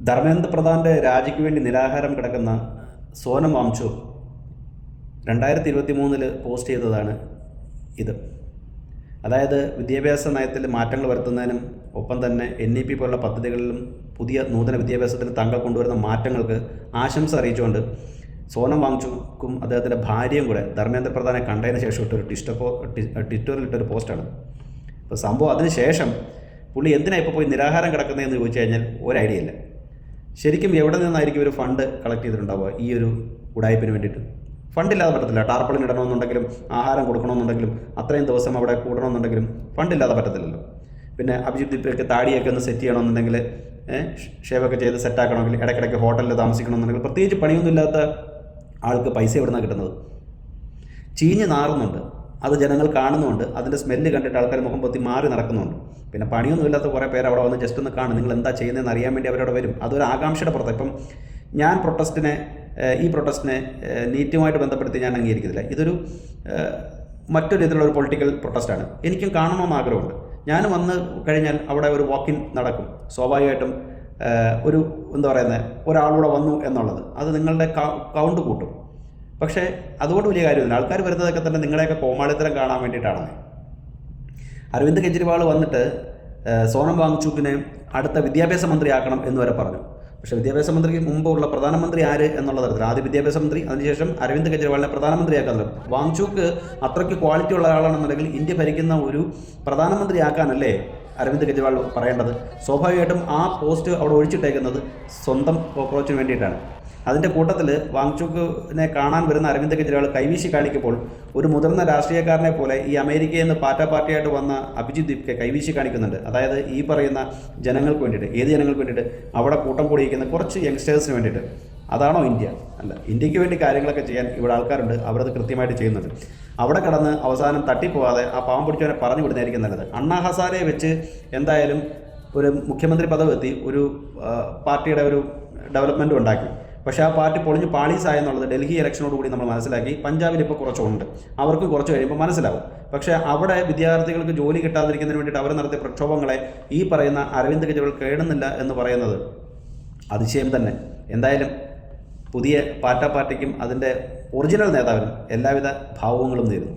ധർമ്മേന്ദ്ര പ്രധാൻ്റെ രാജിക്ക് വേണ്ടി നിരാഹാരം കിടക്കുന്ന സോനം വാങ്ചുക് 2023 പോസ്റ്റ് ചെയ്തതാണ് ഇത്. അതായത് വിദ്യാഭ്യാസ നയത്തിൽ മാറ്റങ്ങൾ വരുത്തുന്നതിനും ഒപ്പം തന്നെ NEP പോലുള്ള പദ്ധതികളിലും പുതിയ നൂതന വിദ്യാഭ്യാസത്തിൽ താങ്കൾ കൊണ്ടുവരുന്ന മാറ്റങ്ങൾക്ക് ആശംസ അറിയിച്ചുകൊണ്ട് സോനം വാങ്ചുക്കും അദ്ദേഹത്തിൻ്റെ ഭാര്യയും കൂടെ ധർമ്മേന്ദ്ര പ്രധാനെ കണ്ടതിന് ശേഷം ഇട്ടൊരു ട്വിറ്ററിലിട്ടൊരു പോസ്റ്റാണ്. അപ്പോൾ സംഭവം അതിന് ശേഷം പുള്ളി എന്തിനാണ് ഇപ്പോൾ പോയി നിരാഹാരം കിടക്കുന്നതെന്ന് ചോദിച്ചു കഴിഞ്ഞാൽ ഒരു ഐഡിയ ഇല്ല. ശരിക്കും എവിടെ നിന്നായിരിക്കും ഒരു ഫണ്ട് കളക്ട് ചെയ്തിട്ടുണ്ടാവുക ഈ ഒരു ഉടായ്പിന് വേണ്ടിയിട്ട്? ഫണ്ടില്ലാതെ പറ്റത്തില്ല. ടാർപ്പളിന് ഇടണമെന്നുണ്ടെങ്കിലും ആഹാരം കൊടുക്കണമെന്നുണ്ടെങ്കിലും അത്രയും ദിവസം അവിടെ കൂടണമെന്നുണ്ടെങ്കിലും ഫണ്ടില്ലാതെ പറ്റത്തില്ലല്ലോ. പിന്നെ അഭിജിത്ത് ദിപ്രയ്ക്ക് താടിയൊക്കെ ഒന്ന് സെറ്റ് ചെയ്യണമെന്നുണ്ടെങ്കിൽ ഷേവൊക്കെ ചെയ്ത് സെറ്റാക്കണമെങ്കിൽ ഇടയ്ക്കിടയ്ക്ക് ഹോട്ടലിൽ താമസിക്കണമെന്നുണ്ടെങ്കിൽ പ്രത്യേകിച്ച് പണിയൊന്നുമില്ലാത്ത ആൾക്ക് പൈസ എവിടെ നിന്നാണ് കിട്ടുന്നത്? ചീഞ്ഞ് നാറുന്നുണ്ട്, അത് ജനങ്ങൾ കാണുന്നുണ്ട്, അതിൻ്റെ സ്മെല്ല് കണ്ടിട്ട് ആൾക്കാർ മുഖം പൊത്തി മാറി നടക്കുന്നുണ്ട്. പിന്നെ പണിയൊന്നുമില്ലാത്ത കുറേ പേര് അവിടെ വന്ന് ജസ്റ്റ് ഒന്ന് കാണും, നിങ്ങൾ എന്താ ചെയ്യുന്നതെന്ന് അറിയാൻ വേണ്ടി അവരവിടെ വരും. അതൊരു ആകാംക്ഷയുടെ പുറത്ത്. ഇപ്പം ഞാൻ ഈ പ്രൊട്ടസ്റ്റിനെ നീറ്റുമായിട്ട് ബന്ധപ്പെടുത്തി ഞാൻ അംഗീകരിക്കുന്നില്ല. ഇതൊരു മറ്റൊരു രീതിയിലുള്ള ഒരു പൊളിറ്റിക്കൽ പ്രൊട്ടസ്റ്റാണ്. എനിക്കും കാണണമെന്ന് ആഗ്രഹമുണ്ട്. ഞാൻ വന്ന് കഴിഞ്ഞാൽ അവിടെ ഒരു വാക്കിൻ നടക്കും. സ്വാഭാവികമായിട്ടും ഒരു എന്താ പറയുന്നത്, ഒരാളൂടെ വന്നു എന്നുള്ളത് അത് നിങ്ങളുടെ കൗണ്ട് കൂട്ടും. പക്ഷേ അതുകൊണ്ട് വലിയ കാര്യമൊന്നുമില്ല. ആൾക്കാർ വരുന്നതൊക്കെ തന്നെ നിങ്ങളെയൊക്കെ കോമാളിത്തരം കാണാൻ വേണ്ടിയിട്ടാണ്. അരവിന്ദ് കെജ്രിവാൾ വന്നിട്ട് സോനം വാങ്ചുക്കിനെ അടുത്ത വിദ്യാഭ്യാസ മന്ത്രിയാക്കണം എന്ന് വരെ പറഞ്ഞു. പക്ഷേ വിദ്യാഭ്യാസ മന്ത്രിക്ക് മുമ്പുള്ള പ്രധാനമന്ത്രി ആര് എന്നുള്ള തരത്തിൽ ആദ്യം വിദ്യാഭ്യാസ മന്ത്രി, അതിനുശേഷം അരവിന്ദ് കെജ്രിവാളിനെ പ്രധാനമന്ത്രിയാക്കാമല്ലോ. വാങ്ചുക്ക് അത്രയ്ക്ക് ക്വാളിറ്റി ഉള്ള ആളാണെന്നുണ്ടെങ്കിൽ ഇന്ത്യ ഭരിക്കുന്ന ഒരു പ്രധാനമന്ത്രിയാക്കാനല്ലേ അരവിന്ദ് കെജ്രിവാൾ പറയേണ്ടത്? സ്വാഭാവികമായിട്ടും ആ പോസ്റ്റ് അവിടെ ഒഴിച്ചിട്ടേക്കുന്നത് സ്വന്തം കോക്രോച്ചിന് വേണ്ടിയിട്ടാണ്. അതിൻ്റെ കൂട്ടത്തിൽ വാങ്ചുക്കിനെ കാണാൻ വരുന്ന അരവിന്ദ് കെജ്രിവാൾ കൈവീശി കാണിക്കുമ്പോൾ ഒരു മുതിർന്ന രാഷ്ട്രീയക്കാരനെ പോലെ ഈ അമേരിക്കയിൽ നിന്ന് പാർട്ടിയായിട്ട് വന്ന അഭിജിത്ത് ദിപ്കെ കൈവീശി കാണിക്കുന്നുണ്ട്. അതായത് ഈ പറയുന്ന ജനങ്ങൾക്ക് വേണ്ടിയിട്ട്, ഏത് ജനങ്ങൾക്ക് വേണ്ടിയിട്ട്? അവിടെ കൂട്ടം കൂടിയിരിക്കുന്ന കുറച്ച് യങ്സ്റ്റേഴ്സിന് വേണ്ടിയിട്ട്. അതാണോ ഇന്ത്യ? അല്ല. ഇന്ത്യക്ക് വേണ്ടി കാര്യങ്ങളൊക്കെ ചെയ്യാൻ ഇവിടെ ആൾക്കാരുണ്ട്, അവരത് കൃത്യമായിട്ട് ചെയ്യുന്നുണ്ട്. അവിടെ കിടന്ന് അവസാനം തട്ടിപ്പോവാതെ ആ പാവം പിടിച്ചവനെ പറഞ്ഞു വിടുന്നതായിരിക്കും നല്ലത്. അണ്ണാ ഹസാരെ വെച്ച് എന്തായാലും ഒരു മുഖ്യമന്ത്രി പദവി എത്തി, ഒരു പാർട്ടിയുടെ ഒരു ഡെവലപ്മെൻറ്റും ഉണ്ടാക്കി. പക്ഷേ ആ പാർട്ടി പൊളിഞ്ഞ് പാളീസായെന്നുള്ളത് ഡൽഹി ഇലക്ഷനോടുകൂടി നമ്മൾ മനസ്സിലാക്കി. പഞ്ചാബിൽ ഇപ്പോൾ കുറച്ചുണ്ട്, അവർക്ക് കുറച്ച് കഴിയുമ്പോൾ മനസ്സിലാവും. പക്ഷേ അവിടെ വിദ്യാർത്ഥികൾക്ക് ജോലി കിട്ടാതിരിക്കുന്നതിന് വേണ്ടിയിട്ട് അവർ നടത്തിയ പ്രക്ഷോഭങ്ങളെ ഈ പറയുന്ന അരവിന്ദ് കെജ്രിവാൾ കേടുന്നില്ല എന്ന് പറയുന്നത് അതിശയം തന്നെ. എന്തായാലും പുതിയ പാർട്ടിക്കും അതിൻ്റെ ഒറിജിനൽ നേതാവിനും എല്ലാവിധ ഭാവുകങ്ങളും നേരുന്നു.